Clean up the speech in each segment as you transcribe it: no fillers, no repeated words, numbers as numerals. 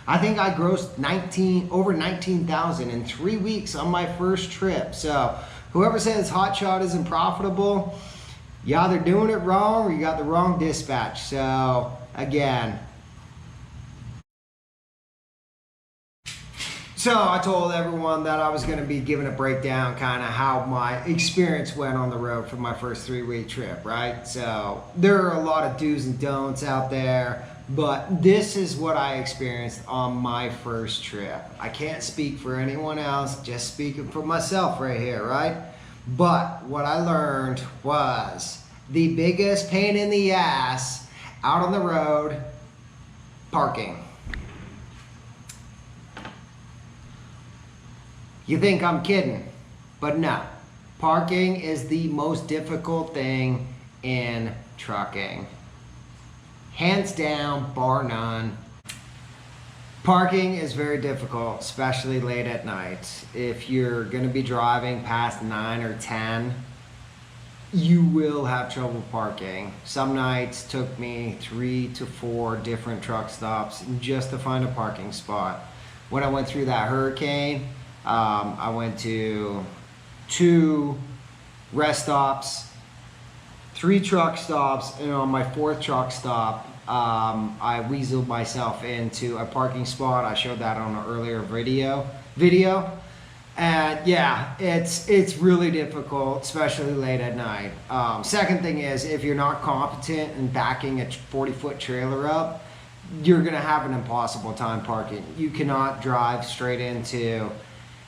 I think I grossed over 19,000 in 3 weeks on my first trip. So whoever says Hotshot isn't profitable, you either doing it wrong or you got the wrong dispatch. So again, so I told everyone that I was going to be giving a breakdown kind of how my experience went on the road for my first 3-week trip, right? So there are a lot of do's and don'ts out there, but this is what I experienced on my first trip. I can't speak for anyone else, just speaking for myself right here, right? But what I learned was the biggest pain in the ass out on the road, parking. You think I'm kidding, but no. Parking is the most difficult thing in trucking. Hands down, bar none. Parking is very difficult, especially late at night. If you're gonna be driving past 9 or 10, you will have trouble parking. Some nights took me 3 to 4 different truck stops just to find a parking spot. When I went through that hurricane, I went to 2 rest stops, 3 truck stops, and on my 4th truck stop, I weaseled myself into a parking spot. I showed that on an earlier video. And yeah, it's really difficult, especially late at night. Second thing is, if you're not competent in backing a 40-foot trailer up, you're gonna have an impossible time parking. You cannot drive straight into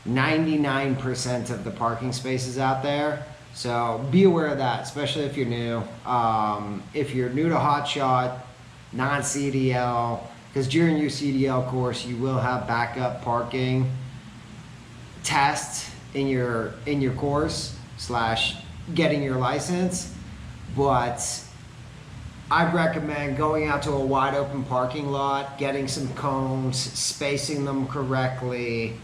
99% of the parking spaces out there. So be aware of that, especially if you're new. If you're new to Hotshot, non-CDL, because during your CDL course, you will have backup parking tests in your course / getting your license. But I'd recommend going out to a wide open parking lot, getting some cones, spacing them correctly,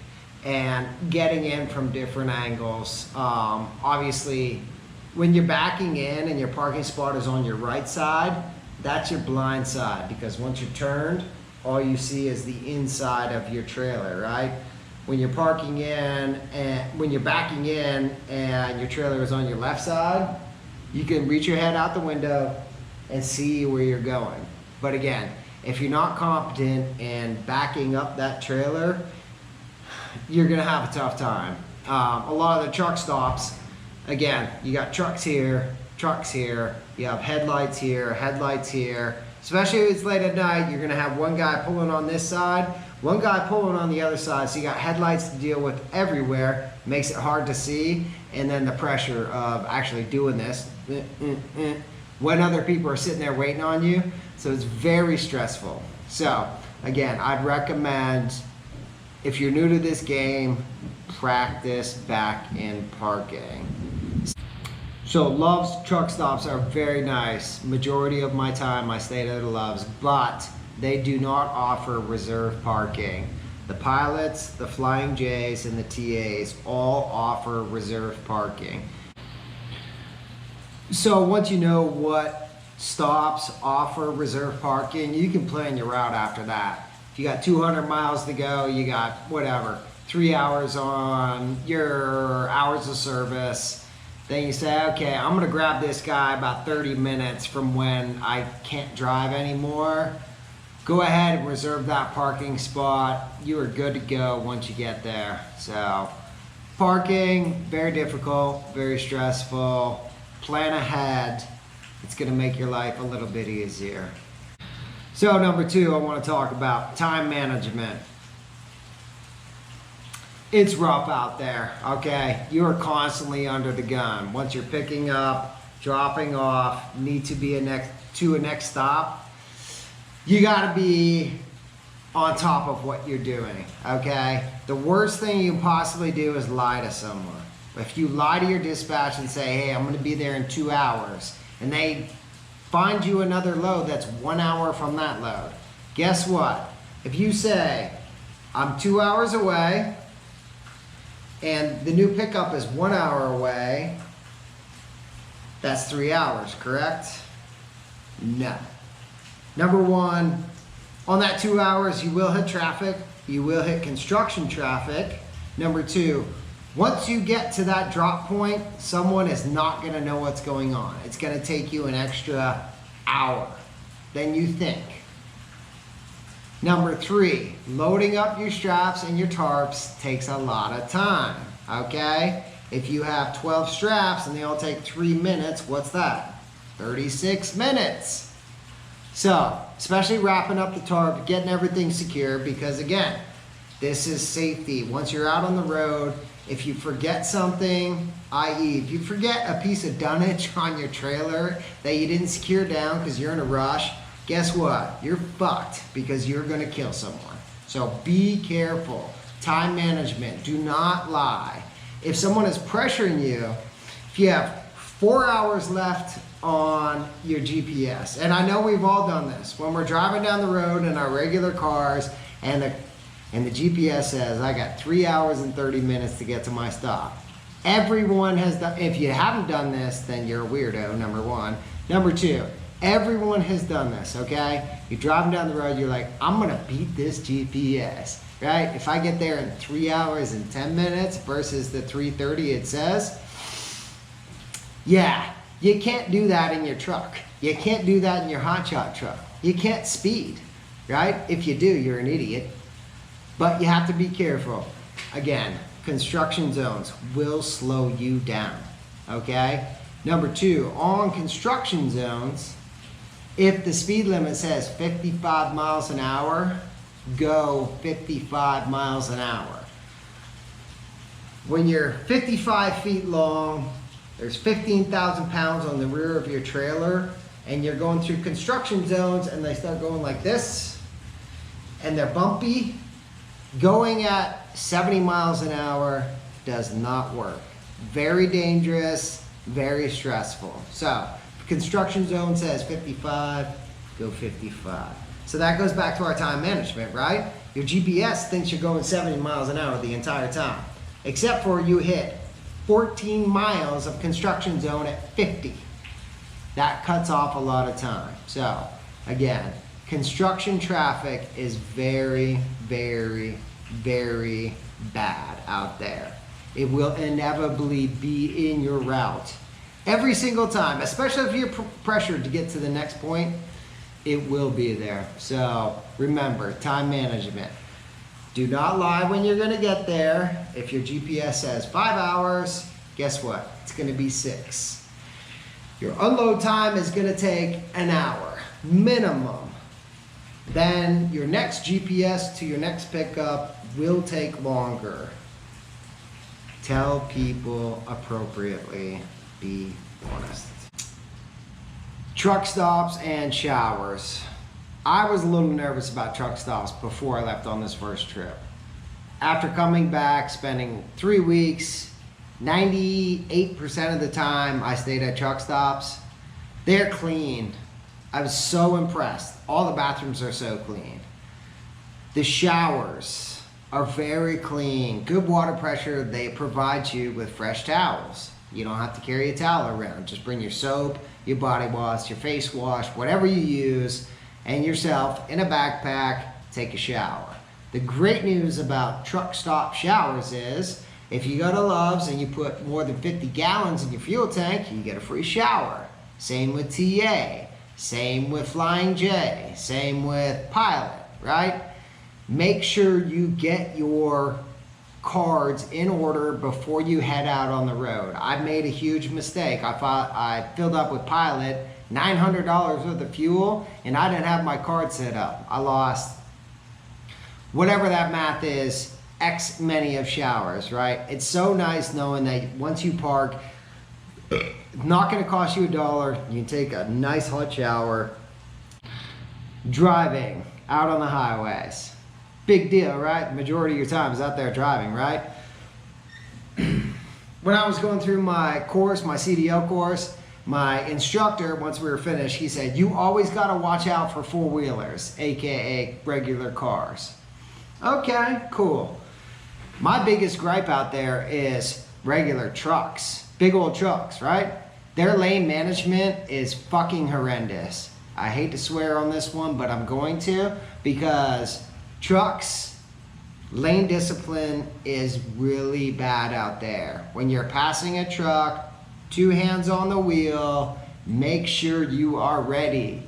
and getting in from different angles. Obviously, when you're backing in and your parking spot is on your right side, that's your blind side, because once you're turned, all you see is the inside of your trailer, right? When you're parking in and when you're backing in and your trailer is on your left side, you can reach your head out the window and see where you're going. But again, if you're not competent in backing up that trailer, you're gonna have a tough time. A lot of the truck stops, again, you got trucks here, you have headlights here. Especially if it's late at night, you're gonna have one guy pulling on this side, one guy pulling on the other side, so you got headlights to deal with everywhere, makes it hard to see, and then the pressure of actually doing this when other people are sitting there waiting on you, so it's very stressful. So again, I'd recommend, if you're new to this game, practice back in parking. So Love's truck stops are very nice. Majority of my time I stayed at Love's, but they do not offer reserve parking. The pilots, the Flying J's, and the TAs all offer reserve parking. So once you know what stops offer reserve parking, you can plan your route after that. If you got 200 miles to go, you got whatever, 3 hours on your hours of service. Then you say, okay, I'm gonna grab this guy about 30 minutes from when I can't drive anymore. Go ahead and reserve that parking spot. You are good to go once you get there. So parking, very difficult, very stressful. Plan ahead. It's gonna make your life a little bit easier. So number 2, I want to talk about time management. It's rough out there, okay? You are constantly under the gun. Once you're picking up, dropping off, need to be to a next stop, you gotta be on top of what you're doing, okay? The worst thing you can possibly do is lie to someone. If you lie to your dispatch and say, hey, I'm gonna be there in 2 hours, and they find you another load that's 1 hour from that load, guess what? If you say, I'm 2 hours away, and the new pickup is 1 hour away, that's 3 hours, correct? No. Number one, On that 2 hours, you will hit traffic. You will hit construction traffic. Number 2, once you get to that drop point, someone is not going to know what's going on. It's going to take you an extra hour than you think. Number 3, loading up your straps and your tarps takes a lot of time, okay? If you have 12 straps and they all take 3 minutes, what's that? 36 minutes. So, especially wrapping up the tarp, getting everything secure, because again, this is safety. Once you're out on the road, if you forget something, i.e. if you forget a piece of dunnage on your trailer that you didn't secure down because you're in a rush, guess what? You're fucked because you're gonna kill someone. So be careful. Time management, do not lie. If someone is pressuring you, if you have 4 hours left on your GPS, and I know we've all done this, when we're driving down the road in our regular cars and the GPS says, I got 3 hours and 30 minutes to get to my stop. Everyone has done, if you haven't done this, then you're a weirdo, number 1. Number 2, everyone has done this, okay? You're driving down the road, you're like, I'm gonna beat this GPS, right? If I get there in 3 hours and 10 minutes versus the 3:30 it says, yeah, you can't do that in your truck. You can't do that in your Hotshot truck. You can't speed, right? If you do, you're an idiot. But you have to be careful. Again, construction zones will slow you down, okay? Number 2, on construction zones, if the speed limit says 55 miles an hour, go 55 miles an hour. When you're 55 feet long, there's 15,000 pounds on the rear of your trailer, and you're going through construction zones and they start going like this, and they're bumpy, going at 70 miles an hour does not work. Very dangerous, very stressful. So, construction zone says 55, go 55. So that goes back to our time management, right? Your GPS thinks you're going 70 miles an hour the entire time, except for you hit 14 miles of construction zone at 50. That cuts off a lot of time. So, again, construction traffic is very, very, very bad out there. It will inevitably be in your route. Every single time, especially if you're pressured to get to the next point, it will be there. So remember, time management. Do not lie when you're gonna get there. If your GPS says 5 hours, guess what? It's gonna be 6. Your unload time is gonna take an hour, minimum. Then your next GPS to your next pickup will take longer. Tell people appropriately, be honest. Truck stops and showers. I was a little nervous about truck stops before I left on this first trip. After coming back, spending 3 weeks, 98% of the time I stayed at truck stops. They're clean. I was so impressed. All the bathrooms are so clean. The showers are very clean. Good water pressure. They provide you with fresh towels. You don't have to carry a towel around. Just bring your soap, your body wash, your face wash, whatever you use, and yourself in a backpack, take a shower. The great news about truck stop showers is if you go to Love's and you put more than 50 gallons in your fuel tank, you get a free shower. Same with TA, same with Flying J, same with Pilot, right? Make sure you get your cards in order before you head out on the road. I made a huge mistake. I filled up with Pilot, $900 worth of fuel, and I didn't have my card set up. I lost, whatever that math is, X many of showers, right? It's so nice knowing that once you park, it's not gonna cost you $1. You can take a nice hot shower. Driving out on the highways. Big deal, right? The majority of your time is out there driving, right? When I was going through my course, my CDL course, my instructor, once we were finished, he said, you always gotta watch out for four-wheelers, AKA regular cars. Okay, cool. My biggest gripe out there is regular trucks, big old trucks, right? Their lane management is fucking horrendous. I hate to swear on this one, but I'm going to, because trucks, lane discipline is really bad out there. When you're passing a truck, 2 hands on the wheel, make sure you are ready.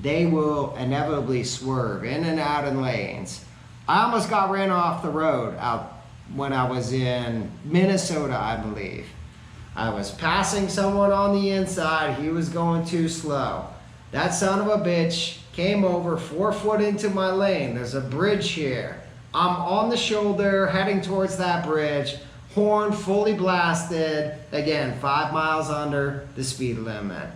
They will inevitably swerve in and out in lanes. I almost got ran off the road out when I was in Minnesota, I believe. I was passing someone on the inside. He was going too slow. That son of a bitch came over 4 foot into my lane. There's a bridge here. I'm on the shoulder heading towards that bridge. Horn fully blasted. Again, 5 miles under the speed limit.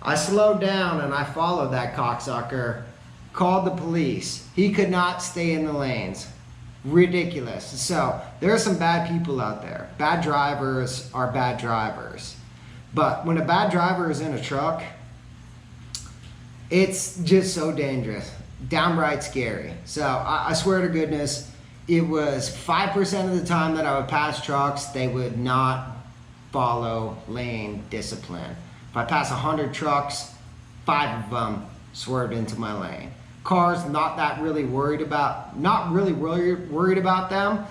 I slowed down and I followed that cocksucker. Called the police. He could not stay in the lanes. Ridiculous. So there are some bad people out there. Bad drivers are bad drivers. But when a bad driver is in a truck, it's just so dangerous. Downright scary. So I swear to goodness, it was 5% of the time that I would pass trucks, they would not follow lane discipline. If I pass 100 trucks, 5 of them swerved into my lane. Cars, not really worried about them.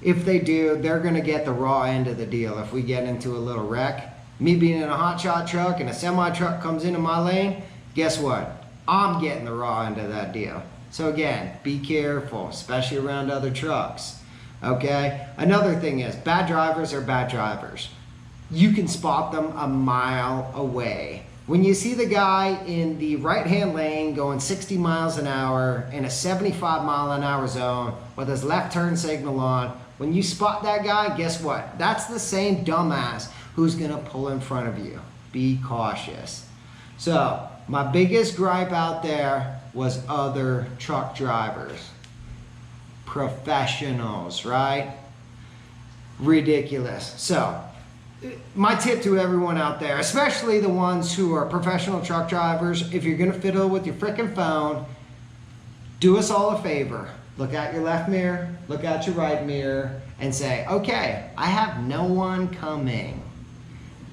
If they do, they're gonna get the raw end of the deal if we get into a little wreck. Me being in a hotshot truck and a semi truck comes into my lane, guess what? I'm getting the raw end of that deal. So again, be careful, especially around other trucks, okay? Another thing is, bad drivers are bad drivers. You can spot them a mile away. When you see the guy in the right-hand lane going 60 miles an hour in a 75-mile-an-hour zone with his left turn signal on, when you spot that guy, guess what? That's the same dumbass who's gonna pull in front of you. Be cautious. So, my biggest gripe out there was other truck drivers. Professionals, right? Ridiculous. So, my tip to everyone out there, especially the ones who are professional truck drivers, if you're gonna fiddle with your frickin' phone, do us all a favor. Look out your left mirror, look out your right mirror, and say, okay, I have no one coming.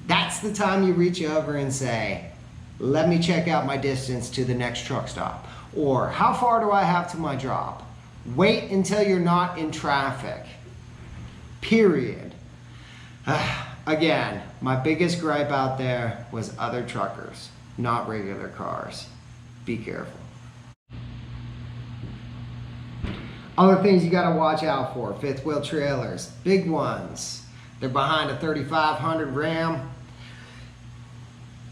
That's the time you reach over and say, let me check out my distance to the next truck stop. Or, how far do I have to my drop? Wait until you're not in traffic. Period. Again, my biggest gripe out there was other truckers, not regular cars. Be careful. Other things you gotta watch out for, fifth wheel trailers, big ones. They're behind a 3500 Ram.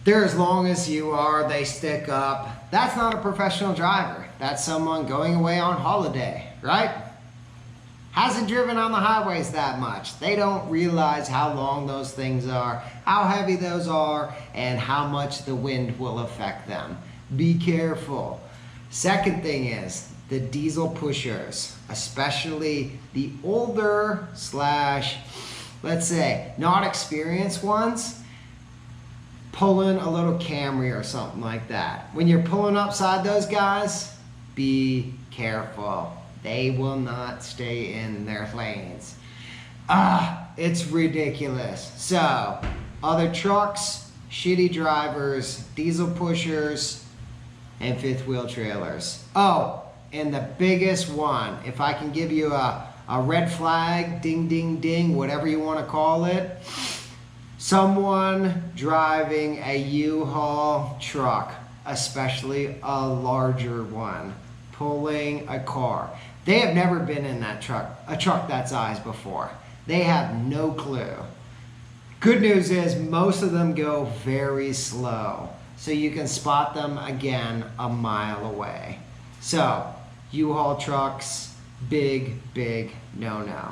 They're as long as you are, they stick up. That's not a professional driver. That's someone going away on holiday, right? Hasn't driven on the highways that much. They don't realize how long those things are, how heavy those are, and how much the wind will affect them. Be careful. Second thing is the diesel pushers, especially the older slash, let's say, not experienced ones, pulling a little Camry or something like that. When you're pulling upside those guys, be careful. They will not stay in their lanes. It's ridiculous. So, other trucks, shitty drivers, diesel pushers, and fifth wheel trailers. Oh, and the biggest one, if I can give you a red flag, ding, ding, ding, whatever you want to call it, someone driving a U-Haul truck, especially a larger one, pulling a car. They have never been in that truck, a truck that size before. They have no clue. Good news is most of them go very slow, so you can spot them again a mile away. So, U-Haul trucks, big, big no-no.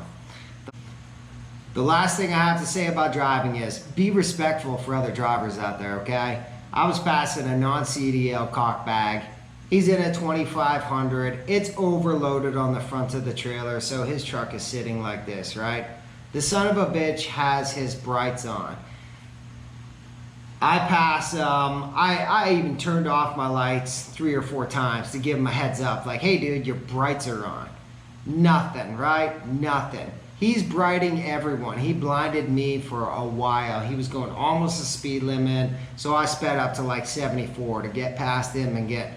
The last thing I have to say about driving is be respectful for other drivers out there, okay? I was passing a non-CDL cock bag. He's in a 2500. It's overloaded on the front of the trailer, so his truck is sitting like this, right? The son of a bitch has his brights on. I pass, I even turned off my lights 3 or 4 times to give him a heads up, like, hey dude, your brights are on. Nothing, right? Nothing. He's brighting everyone. He blinded me for a while. He was going almost the speed limit, so I sped up to like 74 to get past him and get.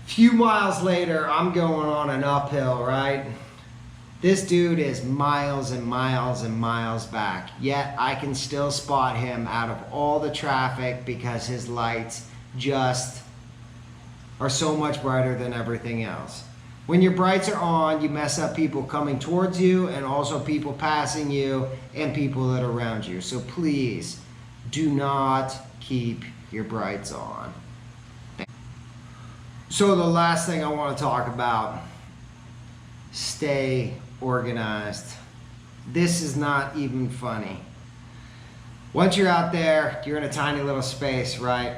Few miles later, I'm going on an uphill, right? This dude is miles and miles and miles back, yet I can still spot him out of all the traffic because his lights just are so much brighter than everything else. When your brights are on, you mess up people coming towards you and also people passing you and people that are around you. So please do not keep your brights on. So the last thing I want to talk about, stay organized. This is not even funny. Once you're out there, you're in a tiny little space, right?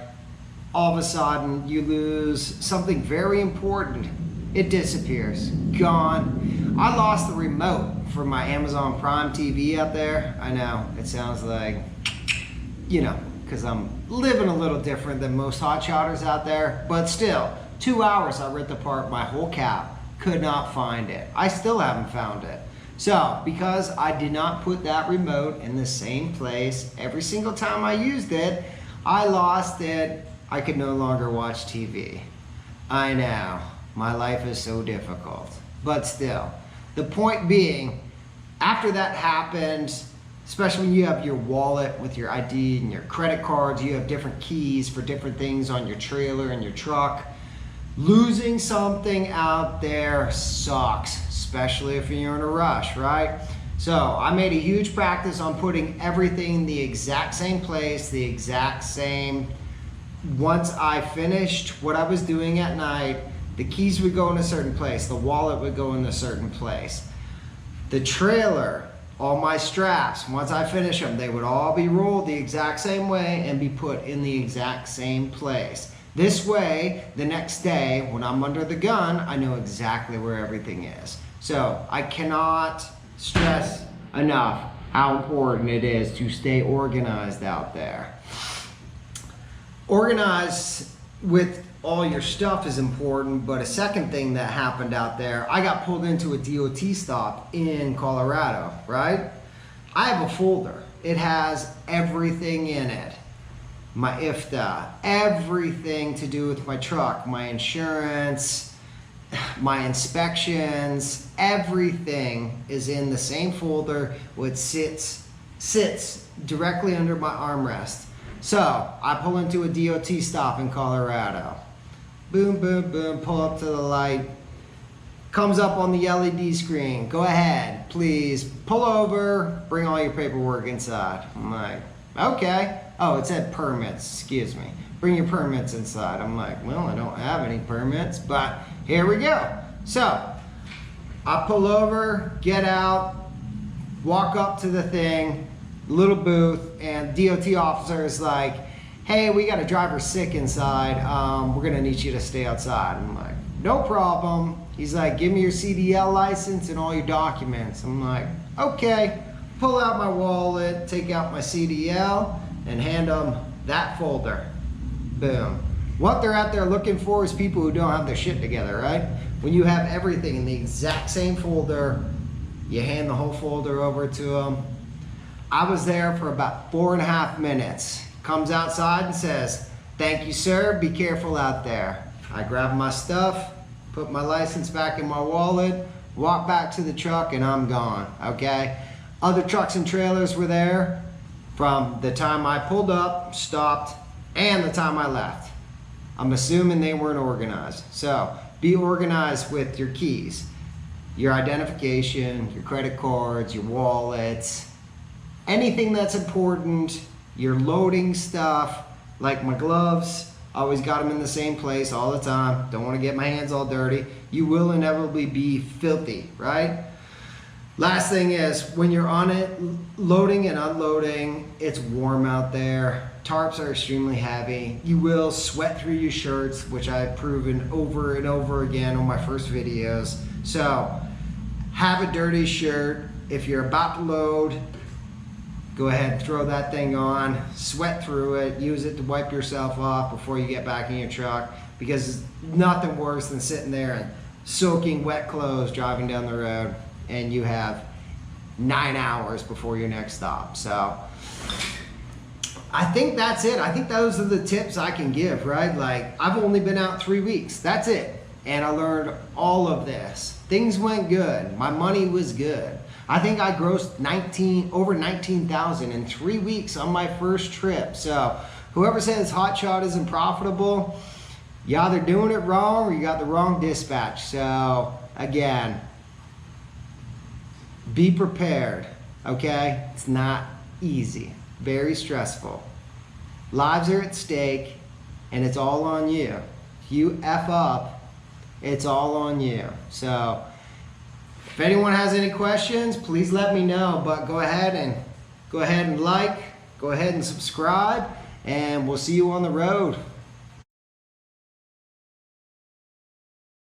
All of a sudden you lose something very important. It disappears, gone. I lost the remote for my Amazon Prime TV out there. I know, it sounds like, you know, because I'm living a little different than most hotshotters out there, but still, 2 hours I ripped apart my whole cap, could not find it. I still haven't found it. So, because I did not put that remote in the same place every single time I used it, I lost it. I could no longer watch TV. I know. My life is so difficult, but still. The point being, after that happened, especially when you have your wallet with your ID and your credit cards, you have different keys for different things on your trailer and your truck. Losing something out there sucks, especially if you're in a rush, right? So I made a huge practice on putting everything in the exact same place, the exact same. Once I finished what I was doing at night, the keys would go in a certain place, the wallet would go in a certain place. The trailer, all my straps, once I finish them, they would all be rolled the exact same way and be put in the exact same place. This way, the next day, when I'm under the gun, I know exactly where everything is. So I cannot stress enough how important it is to stay organized out there. Organized with all your stuff is important, but a second thing that happened out there, I got pulled into a DOT stop in Colorado, right? I have a folder. It has everything in it. My IFTA, everything to do with my truck, my insurance, my inspections, everything is in the same folder, which sits directly under my armrest. So I pull into a DOT stop in Colorado. Boom, boom, boom, pull up to the light. Comes up on the LED screen. Go ahead, please pull over, bring all your paperwork inside. I'm like, okay. Oh, it said permits, excuse me. Bring your permits inside. I'm like, well, I don't have any permits, but here we go. So I pull over, get out, walk up to the thing, little booth, and DOT officer is like, hey, we got a driver sick inside. We're gonna need you to stay outside. I'm like, no problem. He's like, give me your CDL license and all your documents. I'm like, okay. Pull out my wallet, take out my CDL, and hand them that folder. Boom. What they're out there looking for is people who don't have their shit together, right? When you have everything in the exact same folder, you hand the whole folder over to them. I was there for about 4.5 minutes. Comes outside and says, thank you, sir, be careful out there. I grab my stuff, put my license back in my wallet, walk back to the truck, and I'm gone, okay? Other trucks and trailers were there from the time I pulled up, stopped, and the time I left. I'm assuming they weren't organized. So be organized with your keys, your identification, your credit cards, your wallets, anything that's important, your loading stuff, like my gloves, always got them in the same place all the time. Don't want to get my hands all dirty. You will inevitably be filthy, right? Last thing is, when you're on it, loading and unloading, it's warm out there. Tarps are extremely heavy. You will sweat through your shirts, which I've proven over and over again on my first videos. So have a dirty shirt. If you're about to load, go ahead and throw that thing on, sweat through it, use it to wipe yourself off before you get back in your truck, because it's nothing worse than sitting there and soaking wet clothes driving down the road and you have 9 hours before your next stop. So I think that's it. I think those are the tips I can give, right? Like, I've only been out 3 weeks. That's it. And I learned all of this. Things went good. My money was good. I think I grossed over 19,000 in 3 weeks on my first trip. So whoever says Hotshot isn't profitable, you either doing it wrong or you got the wrong dispatch. So again, be prepared, okay? It's not easy, very stressful. Lives are at stake and it's all on you. If you F up, it's all on you. So if anyone has any questions, please let me know, but go ahead and like, go ahead and subscribe, and we'll see you on the road.